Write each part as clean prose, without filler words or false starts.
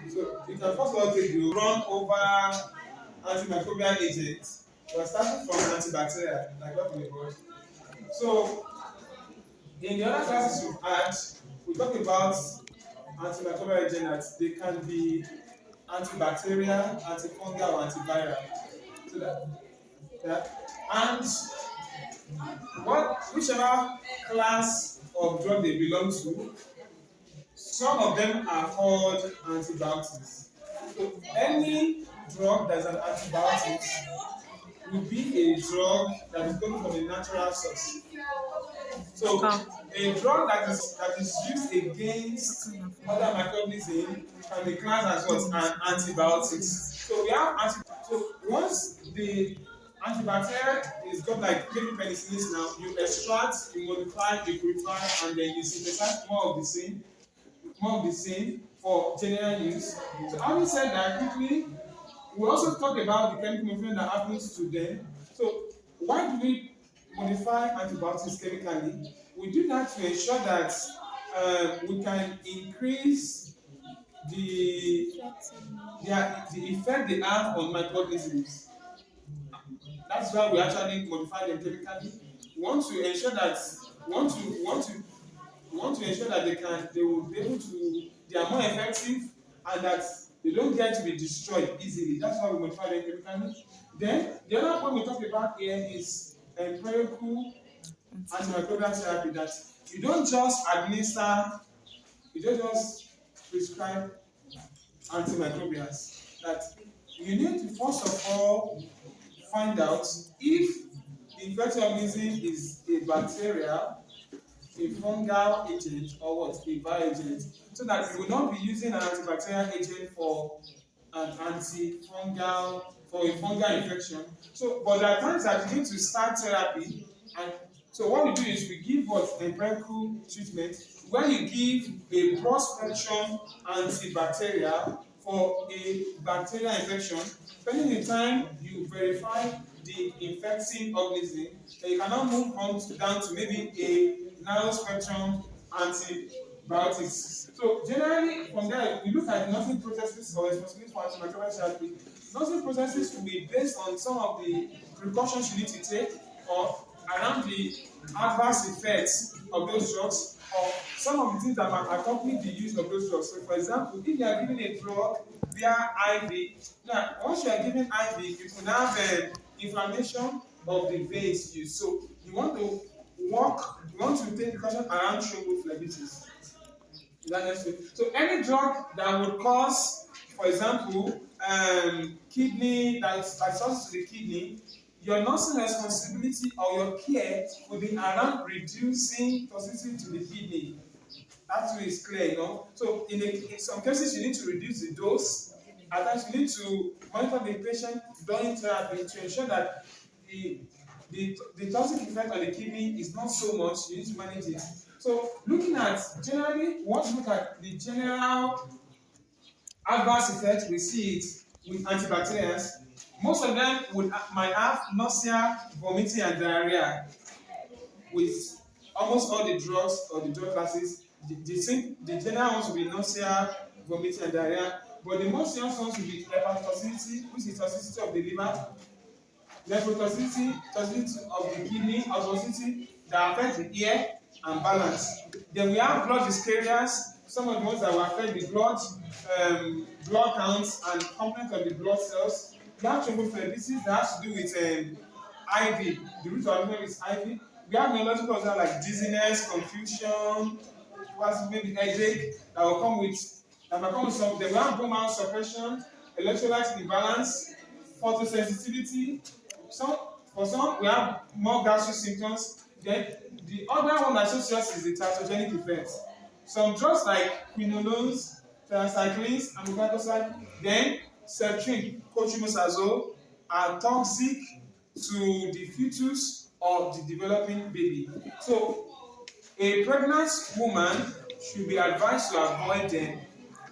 So you can first of all take the run over antimicrobial agents. We're starting from antibacterial, like what we got. So in the other classes we've had, we talk about antimicrobial agents that they can be antibacterial, antifungal, or antiviral. So that, yeah. And whichever class of drug they belong to, some of them are called antibiotics. So any drug that's an antibiotic will be a drug that is coming from a natural source. So a drug that is used against other microorganisms can be classed as what? An antibiotics. So we have so once the antibacterial is got like maybe penicillins now, you extract, you modify, you purify, and then you synthesize more of the same for general use. So having said that, quickly, we also talk about the chemical movement that happens to them. So why do we modify antibiotics chemically? We do that to ensure that we can increase the, the effect they have on microorganisms. That's why we actually modify them chemically. We want to ensure that we want to we want to we want to ensure that they will be able to they are more effective and that they don't get to be destroyed easily. That's why we modify them chemically. Then the other point we talk about here is empirical antimicrobial therapy, that you don't just administer, you don't just prescribe antimicrobials. That you need to first of all find out if the infected organism is a bacterial, a fungal agent, or what, a viral agent, so that you will not be using an antibacterial agent for an antifungal, for a fungal infection. So, but there are times that you need to start therapy, and so what we do is we give what, empirical treatment, where you give a broad spectrum antibacterial for a bacterial infection. Depending the time you verify the infecting organism, then you cannot move on down to maybe a narrow spectrum antibiotics. So generally from there we look at nursing processes or responsibility for antimicrobial therapy. Nursing processes will be based on some of the precautions you need to take or around the adverse effects of those drugs or some of the things that might accompany the use of those drugs. So for example, if you are giving a drug via IV, now once you are giving IV, you can have inflammation of the veins used. So you want to you want to take precaution around thrombophlebitis. Is that necessary? So any drug that would cause, for example, kidney that causes to the kidney, your nursing responsibility or your care will be around reducing toxicity to the kidney. That way is clear, you know. So in some cases you need to reduce the dose. At times you need to monitor the patient during therapy to ensure that the toxic effect on the kidney is not so much. You need to manage it. So looking at generally, we want to look at the general adverse effects. We see it with antibacterials. Most of them might have nausea, vomiting, and diarrhea. With almost all the drugs or the drug classes, the general ones will be nausea, vomiting, and diarrhea. But the most serious ones will be hepatotoxicity, which is toxicity of the liver, nephrotoxicity, toxicity of the kidney, or toxicity that affect the ear and balance. Then we have blood discarriers, some of the ones that will affect the blood counts and components of the blood cells. We have thrombophlebitis that has to do with IV. The root of the is IV. We have neurological causes like dizziness, confusion, maybe headache that will come with some. Then we have bone marrow suppression, electrolyte imbalance, photosensitivity. For some, we have more gastric symptoms. Then the other one that associates is the teratogenic effect. Some drugs like Quinolones, Tetracyclines, Aminoglycosides, then Septrin, cotrimoxazole are toxic to the fetus or the developing baby. So a pregnant woman should be advised to avoid them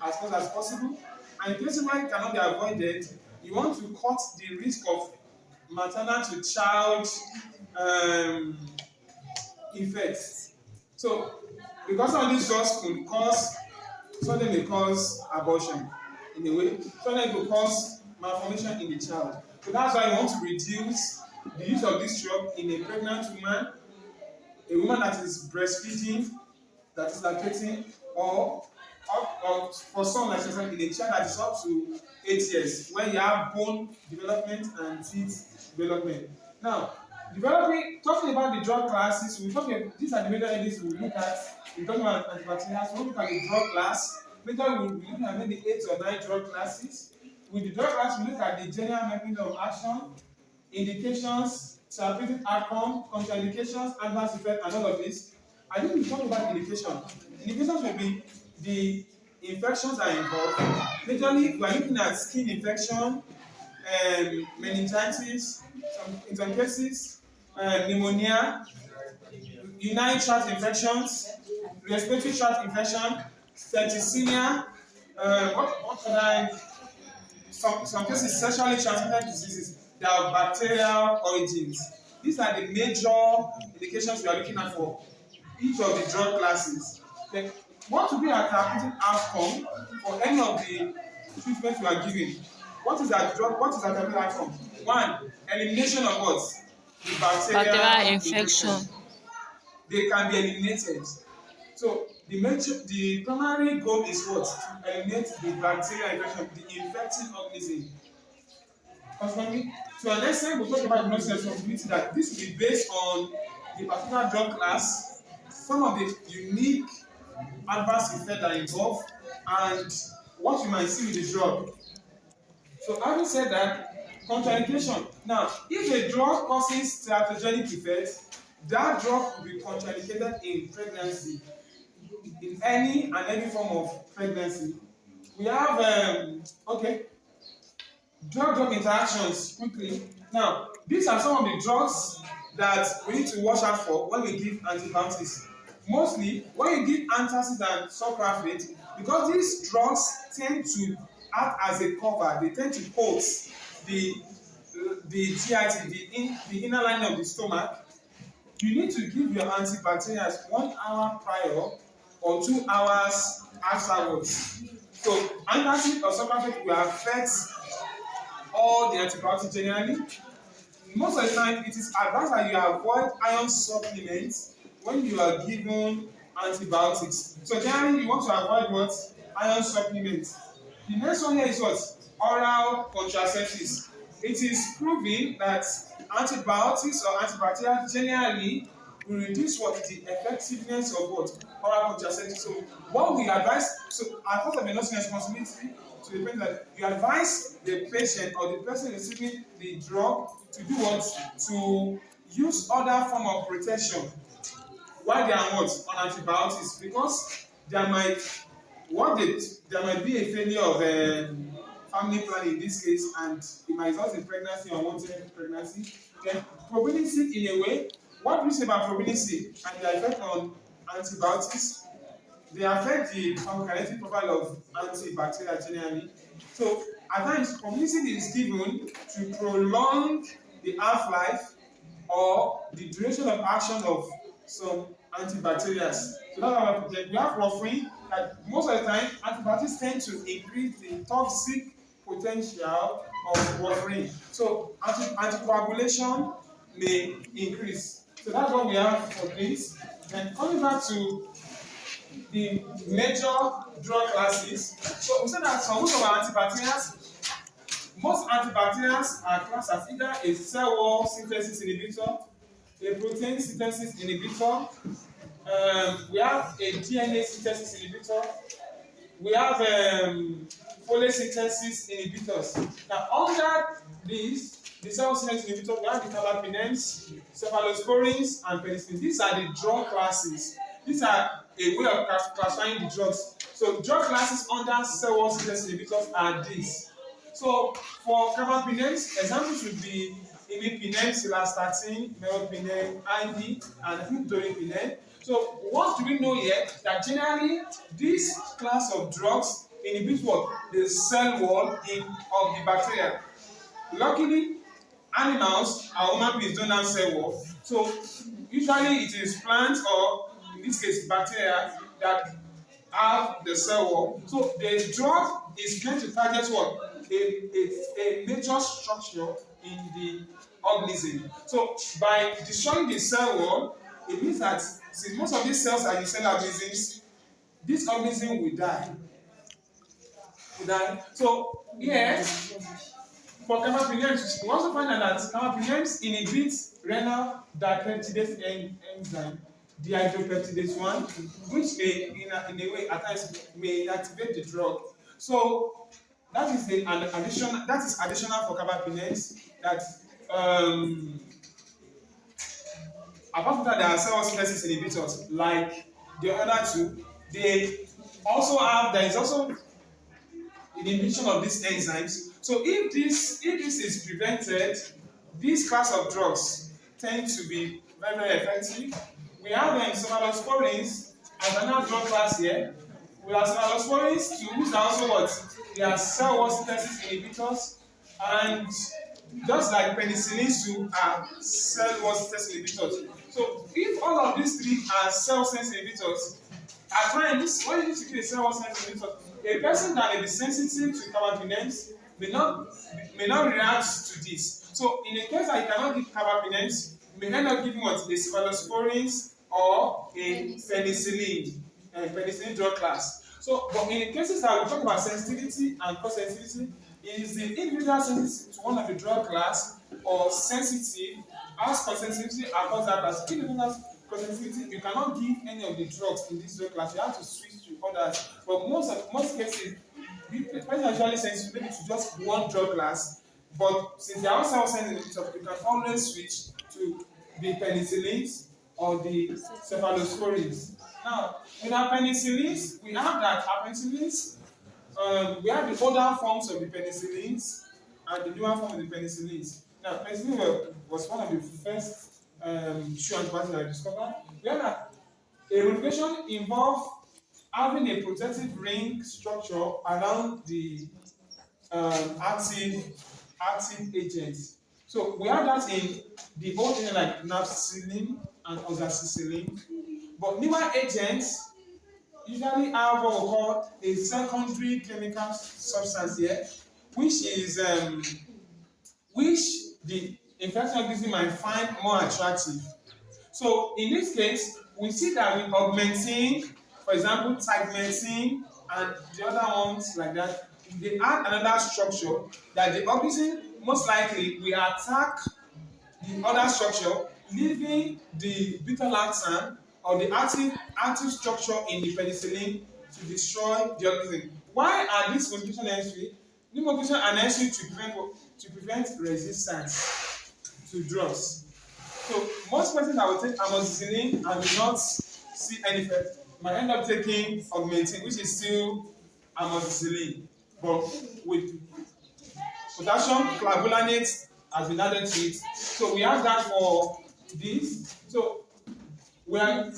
as much as possible. And in case where it cannot be avoided, you want to cut the risk of maternal to child effects. So because of these drugs could cause Some of them may cause abortion in a way. Some of them will cause malformation in the child. So that's why you want to reduce the use of this drug in a pregnant woman, a woman that is breastfeeding, that is lactating, or for some, like in a child that is up to 8 years, when you have bone development and teeth development. Now, talking about the drug classes, these are the major areas we look at. We're talking about antibacterials. We look at the drug class. Later, we'll be looking at maybe 8 or 9 drug classes. With the drug class, we look at the general mechanism of action, indications, therapeutic outcome, contraindications, adverse effects, and all of this. I think we talk about indication. Indications will be the infections that are involved. Majorly, we are looking at skin infection, meningitis, in some cases, pneumonia, urinary tract infections, respiratory tract infection, septicemia, what other, some cases sexually transmitted diseases that are bacterial origins. These are the major indications we are looking at for each of the drug classes. Then, what will be our therapeutic outcome for any of the treatments we are giving? What is our therapeutic outcome? One, elimination of what? The bacterial infection. They can be eliminated. So the primary goal is what? To eliminate the bacterial infection, the infecting organism. Consequently, to an extent, we'll talk about the notion of responsibility that this will be based on the particular drug class, some of the unique adverse effects that are involved, and what you might see with the drug. So, having said that, contraindication. Now, if a drug causes teratogenic effects, that drug will be contraindicated in pregnancy, in any and every form of pregnancy. We have, drug interactions quickly. Now, these are some of the drugs that we need to watch out for when we give antibiotics. Mostly, when you give antacids and sulfurate, because these drugs tend to act as a cover, they tend to coat the GIT, the inner lining of the stomach. You need to give your antibacterials 1 hour prior or 2 hours afterwards. So, antacid or sulfurate will affect all the antibiotics generally. Most of the time, it is advised that you avoid iron supplements when you are given antibiotics. So generally, you want to avoid what? Iron supplements. The next one here is what? Oral contraceptives. It is proven that antibiotics or antibacterials generally will reduce what? The effectiveness of what? Oral contraceptives. So what we advise, so as part of a nursing responsibility to the patient, that you advise the patient or the person receiving the drug to do what? To use other form of protection while they are what? On antibiotics, because there might be a failure of family planning in this case, and it might result in pregnancy or unwanted pregnancy. Then probability, in a way, what we say about probability and the effect on antibiotics, they affect the pharmacokinetic profile of antibacterial generally. So at times, probability is given to prolong the half-life or the duration of action of some antibacterials. So that's why we have warfarin that most of the time antibiotics tend to increase the toxic potential of warfarin. So anticoagulation may increase. So that's what we have for this. And coming back to the major drug classes, so we said that most of our most antibacterials are classed as either a cell wall synthesis inhibitor, a protein synthesis inhibitor, we have a DNA synthesis inhibitor, we have folate synthesis inhibitors. Now, under these, the cell synthesis inhibitor, we have the Carbapenems, Cephalosporins, and Penicillins. These are the drug classes. These are a way of classifying the drugs. So, drug classes under cell wall synthesis inhibitors are these. So, for Carbapenems, examples would be imipenem, cilastatin, meropenem, IV, and I think doripenem. So, what do we know here? That generally, this class of drugs inhibit what? The cell wall of the bacteria. Luckily, animals and human beings don't have cell wall. So, usually it is plants or, in this case, bacteria that have the cell wall. So the drug is meant to target what? A major structure in the organism. So by destroying the cell wall, it means that since most of these cells are unicellular organisms, this organism will die. So here, for carbapenems, we also find out that carbapenems inhibits renal dipeptidase enzyme, dehydropeptidase 1, which may, in a way, at times may inactivate the drug. So that is an addition. That is additional for carbapenems. That apart from that, there are cell synthesis inhibitors like the other two. They also have. There is also inhibition of these enzymes. So if this is prevented, this class of drugs tend to be very, very effective. We have cephalosporins as another drug class here. We have cephalosporins to which are also what? They are cell wall synthesis inhibitors, and just like penicillins too are cell wall synthesis inhibitors. So if all of these three are cell synthesis inhibitors, at times, when you need to give a cell wall synthesis inhibitor, a person that may be sensitive to carbapenems may not react to this. So in a case that you cannot give carbapenems, you may end up giving what? A cephalosporins or a penicillin drug class. So, but in the cases that we talk about sensitivity and co-sensitivity, is the individual sensitive to one of the drug class or sensitive as co-sensitivity across that class. If you have co-sensitivity, you cannot give any of the drugs in this drug class. You have to switch to others. But most cases, the person actually sensitive maybe to just one drug class. But since they are also sensitive, you can always switch to the penicillins or the cephalosporins. Now, with our penicillins, we have that our penicillins, we have the older forms of the penicillins and the newer form of the penicillins. Now, penicillin was one of the first true antibiotics I discovered. We have that a replication involves having a protective ring structure around the active agents. So we have that in the old agent like napcillin and oxacillin. But newer agents usually have what we call a secondary chemical substance here, which is which the infection organism might find more attractive. So in this case, we see that with augmentin, for example, tigmentin, and the other ones like that, they add another structure that the organism most likely will attack the other structure, leaving the beta-lactam or the active structure in the penicillin to destroy the organism. Why are these modifications necessary? These modifications are necessary to prevent resistance to drugs. So most persons that will take amoxicillin and will not see any effect might end up taking augmentin, which is still amoxicillin, but with potassium clavulanate has been added to it. So we have that for this. So we can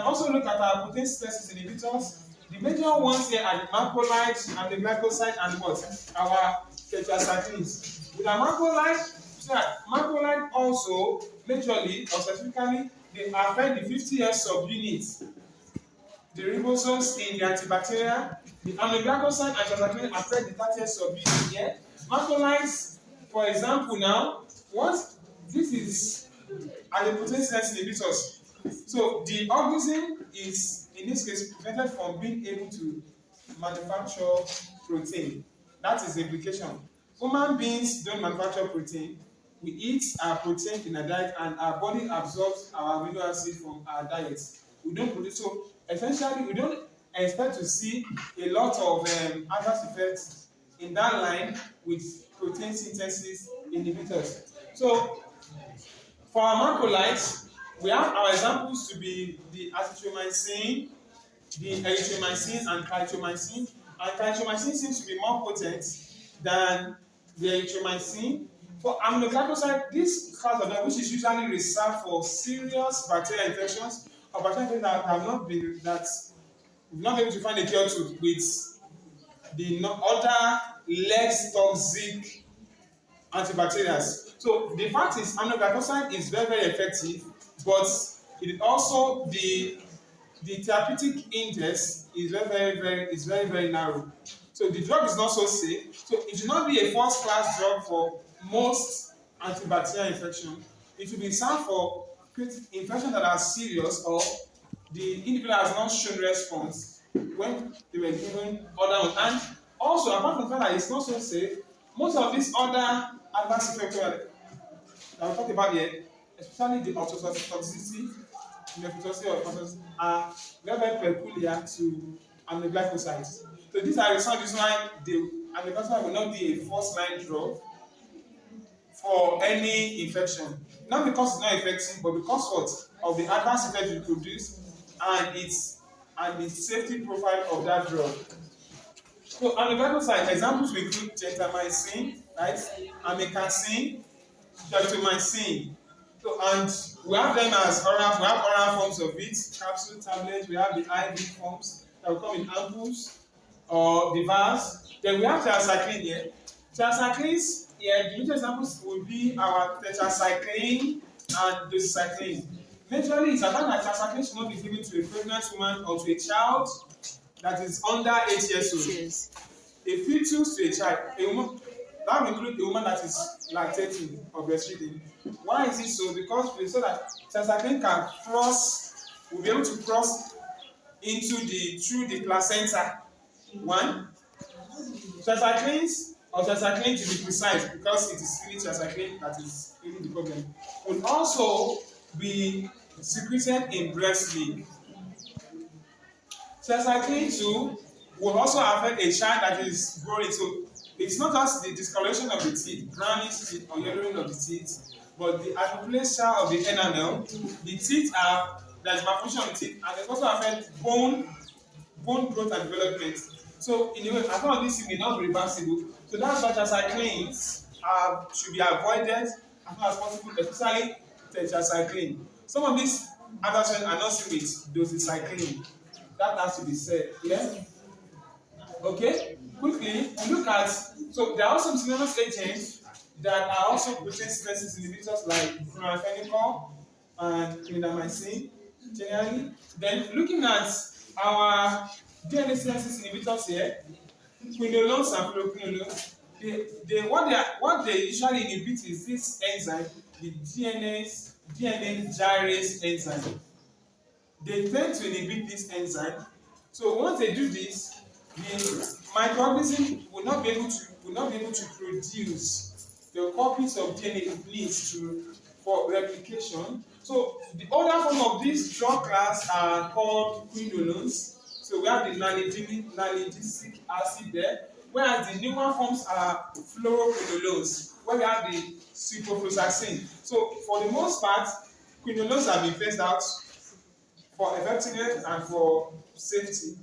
also look at our protein synthesis inhibitors. The major ones here are the macrolides and the glycoside and what? Our tetracyclines. With our macrolide also majorly or specifically they affect the 50S subunits, the ribosomes in the antibacterial. The aminoglycoside and tetracycline affect the 30S subunit here. Macrolides, for example, now this is are the protein synthesis inhibitors. So the organism is in this case prevented from being able to manufacture protein. That is the implication. Human beings don't manufacture protein. We eat our protein in a diet and our body absorbs our amino acid from our diet. We don't produce. So essentially, we don't expect to see a lot of adverse effects in that line with protein synthesis inhibitors. So for our macrolides, we have our examples to be the azithromycin, the erythromycin, and clarithromycin. And clarithromycin seems to be more potent than the erythromycin. For aminoglycoside, this class of drug, which is usually reserved for serious bacterial infections or bacterial infections that have not been we've not been able to find a cure to with the other less toxic antibacterials. So the fact is aminoglycoside is very, very effective, but it also the the therapeutic index is very narrow. So the drug is not so safe. So it should not be a first class drug for most antibacterial infection. It should be served for infections that are serious or the individual has not shown response when they were given other ones. And also, apart from the fact that it's not so safe, most of these other adverse effects that we talk about here, especially the ototoxicity, nephrotoxicity or toxicity, are very peculiar to aminoglycosides. So these are some reasons why the aminoglycoside will not be a first-line drug for any infection. Not because it's not effective, but because what? Of the adverse effects it produce and its safety profile of that drug. So aminoglycoside examples will include gentamicin, right? Amikacin, streptomycin. So and we have them as oral forms of it, capsule, tablet. We have the IV forms that will come in ampoules or the vials. Then we have tetracycline here. Tetracyclines here, the major examples will be our tetracycline and doxycycline. Majorly, it's about that tetracycline should not be given to a pregnant woman or to a child that is under 8 years old. A fetus to a child, a woman, that will include a woman that is lactating or breastfeeding. Why is it so? Because we saw that tetracycline can cross, will be able to cross through the placenta. One, tetracyclines or tetracycline to be precise, because it is really tetracycline that is really the problem, will also be secreted in breast milk. Tetracycline too will also affect a child that is growing. So it's not just the discoloration of the teeth, brownish teeth or yellowing of the teeth, but the aplasia of the enamel. The teeth there's malfunction of the teeth, and it also affects bone growth and development. So in a way, some of these may not be reversible. So that's why tetracyclines should be avoided as much as possible, especially tetracycline. Some of these adverse effects are not seen with doxycycline. That has to be said. Yeah? Okay? Quickly, we look at, so there are also miscellaneous agents that are also protein synthesis inhibitors like chlorphenicol and clindamycin, generally. Then looking at our DNA synthesis inhibitors here, quinolones and fluoroquinolones, what they usually inhibit is this enzyme, the DNA gyrase enzyme. They tend to inhibit this enzyme. So once they do this, the microorganism will not be able to produce the copies of DNA it needs for replication. So the other form of this drug class are called quinolones. So we have the nalidixic acid there, whereas the newer forms are fluoroquinolones, where we have the ciprofloxacin. So for the most part, quinolones have been phased out for effectiveness and for safety.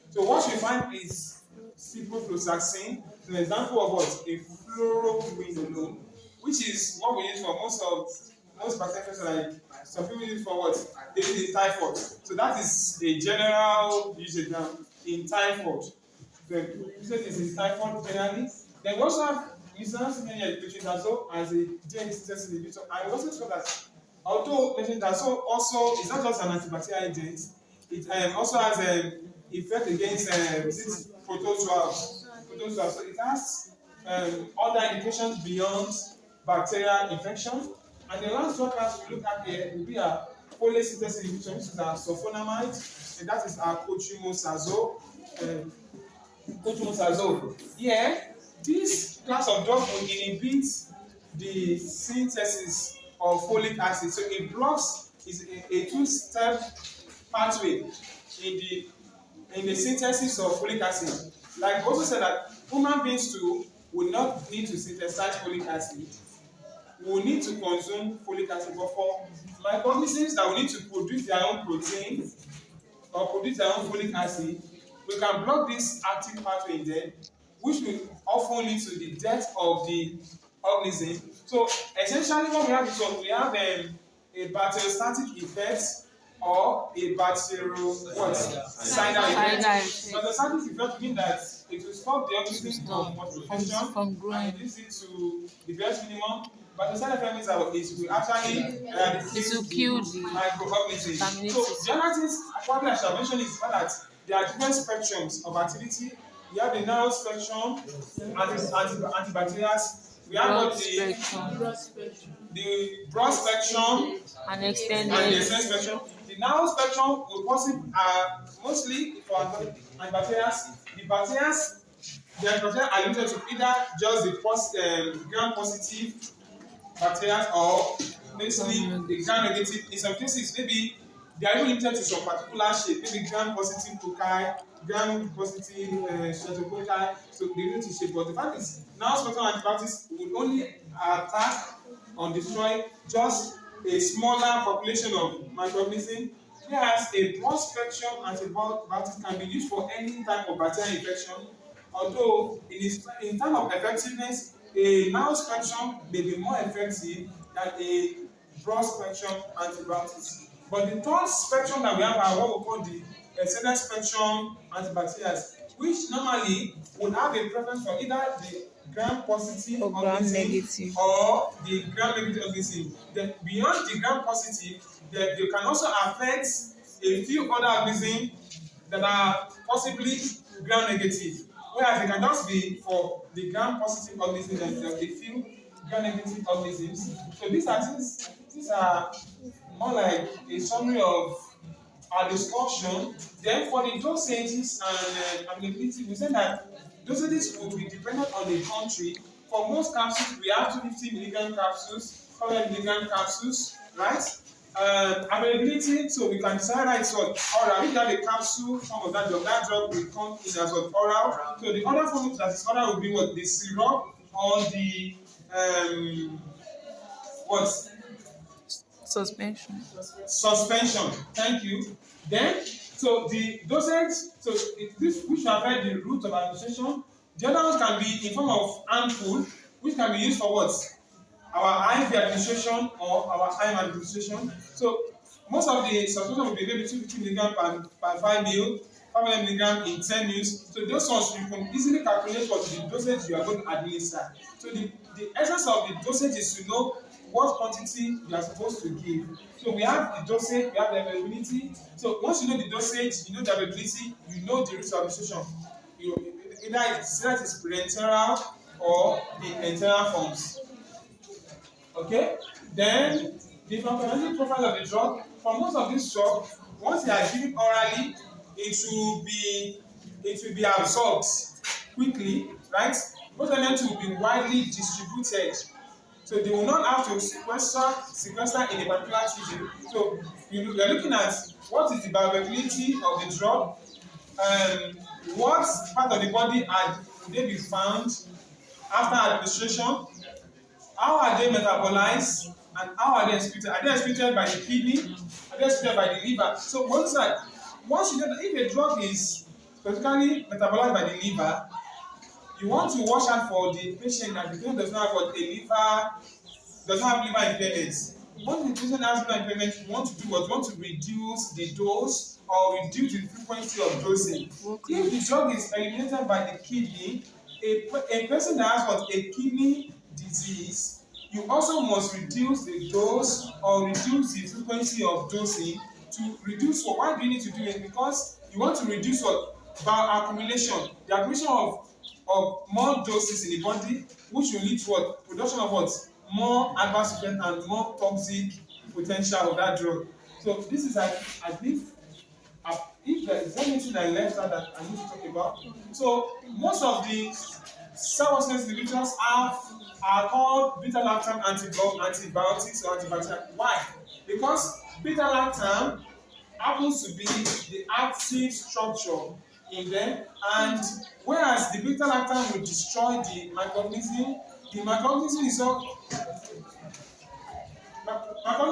So what you find is ciprofloxacin, an example of what? A fluoroquinolone, which is what we use for most bacteria. Like some people use for what? They use in typhoid. So that is a general usage now in typhoid. The usage is in typhoid generally. Then we also have miscellaneous metronidazole as a DNA synthesis inhibitor, and we also saw that although metronidazole also is not just an antibacterial agent, it also has an effect against protozoa. So it has other indications beyond bacterial infection. And the last drug class we look at here will be a folate synthesis inhibitor, which is our sulfonamide, and that is our cotrimoxazole. Here, this class of drug will inhibit the synthesis of folic acid. So it blocks a two-step pathway in the synthesis of folic acid. Like we also said that human beings too will not need to synthesize folic acid. We will need to consume folic acid, but for microorganisms that will need to produce their own protein or produce their own folic acid, we can block this active pathway in them, which will often lead to the death of the organism. So essentially what we have is what we have a bacteriostatic effect or a bactericidal effect. Bactericidal effect means that it will stop the organism from multiplication and reduce it to the best minimum. Bactericidal effect means that it will actually eradicate the microorganisms. So the other things probably I shall mention is the fact that there are different spectrums of activity. We have the narrow spectrum antibacterials. We have what the broad spectrum and and the extended extended spectrum. The narrow spectrum will mostly for antibacterials. The bacteria are limited to either just the gram-positive bacteria or mostly the gram-negative. In some cases, maybe they are even limited to some particular shape, maybe gram-positive cocci, gram-positive streptococci, so they need to shape. But the fact is, now spectrum antibiotics will only attack or destroy just a smaller population of microorganisms, whereas a broad spectrum antibiotics can be used for any type of bacterial infection. Although in terms of effectiveness, a narrow spectrum may be more effective than a broad spectrum antibiotics. But the third spectrum that we have are what we call the extended spectrum antibacterials, which normally would have a preference for either the gram-positive organism or the gram-negative organism. Then beyond the gram-positive, they can also affect a few other organisms that are possibly gram-negative. Whereas they can just be for the gram-positive organisms and just a few gram-negative organisms. So these are more like a summary of our discussion. Then for the dosages and availability, we said that dosages will be dependent on the country. For most capsules, we have 250 milligram capsules, 100 milligram capsules, right? Availability, so we can decide that it's what oral. If you have a capsule form of that drug will come in as what oral. So the other form that is oral will be what, the syrup or the what suspension. Thank you. Then, so the dosage, so this which affect the route of administration. The other ones can be in form of ampoule, which can be used for what? Our IV administration or our IM administration. So most of the suspension will be maybe 250 milligram per 5 ml, 500 milligram in 10 mils. So those ones you can easily calculate what the dosage you are going to administer. So the essence of the dosage is to know what quantity you are supposed to give. So we have the dosage, we have the availability. So once you know the dosage, you know the availability, you know the route of administration. Either it's parenteral or the enteral forms. Okay? Then the pharmacological profile of the drug. For most of these drugs, once they are given orally, it will be absorbed quickly, right? Most of them will be widely distributed. So they will not have to sequester in a particular tissue. So you are looking at what is the bioavailability of the drug, what part of the body would they be found after administration, how are they metabolized, and how are they excreted? Are they excreted by the kidney? Are they excreted by the liver? So once you know that if a drug is specifically metabolized by the liver, you want to watch out for the patient that the patient does not have liver impairment. Once the patient has liver impairment, you want to do what? You want to reduce the dose or reduce the frequency of dosing. If the drug is eliminated by the kidney, a person that has a kidney disease, you also must reduce the dose or reduce the frequency of dosing to reduce what? Why do you need to do it? Because you want to reduce what? Bioaccumulation. The accumulation of more doses in the body, which will lead to what? Production of what? More adverse effect and more toxic potential of that drug. So this is I believe if there is anything I left out that I need to talk about. So most of the cell host inhibitors are called beta-lactam antibiotics or antibacterial. Why? Because beta-lactam happens to be the active structure in them, and whereas the beta-lactam will destroy the microorganism, the microorganism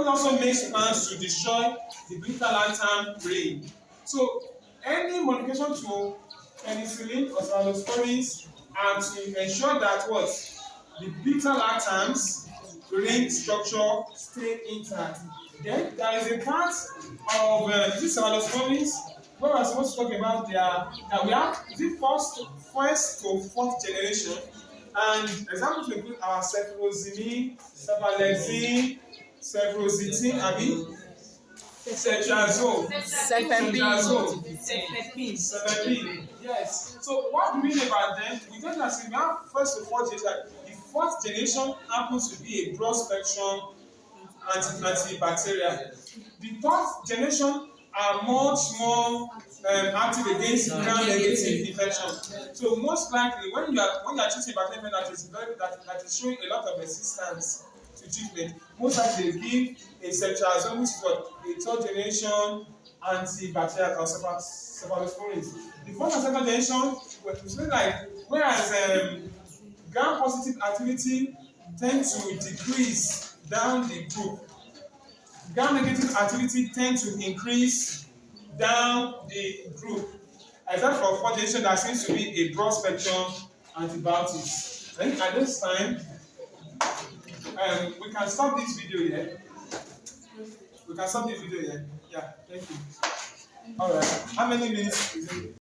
also makes plans to destroy the beta-lactam brain. So any modification to penicillin or cephalosporins are to ensure that the beta-lactams brain structure stay intact. Then there is a part of this Cephalosporins where we're supposed to talk about that we have the first to fourth generation, and examples include our cephalosporin, cephalexin, cephalosporin, abi cetrazole, cetrazole. Yes. So what do we know about them? We know that we have first to fourth generation. The fourth generation happens to be a broad spectrum antibacterial. The third generation are much more active against gram-negative infection. So most likely, when you are treating bacterial infection that is showing a lot of resistance to treatment, most likely they give a cetrazole, which is what a third generation antibacterial or cephalosporins. The first and second generation were like whereas gram-positive activity tend to decrease down the group. Gram-negative activity tend to increase down the group, except for fourth generation that seems to be a broad spectrum antibiotics. I think at this time, we can stop this video here. We can stop this video here. Yeah, thank you. All right. How many minutes is it?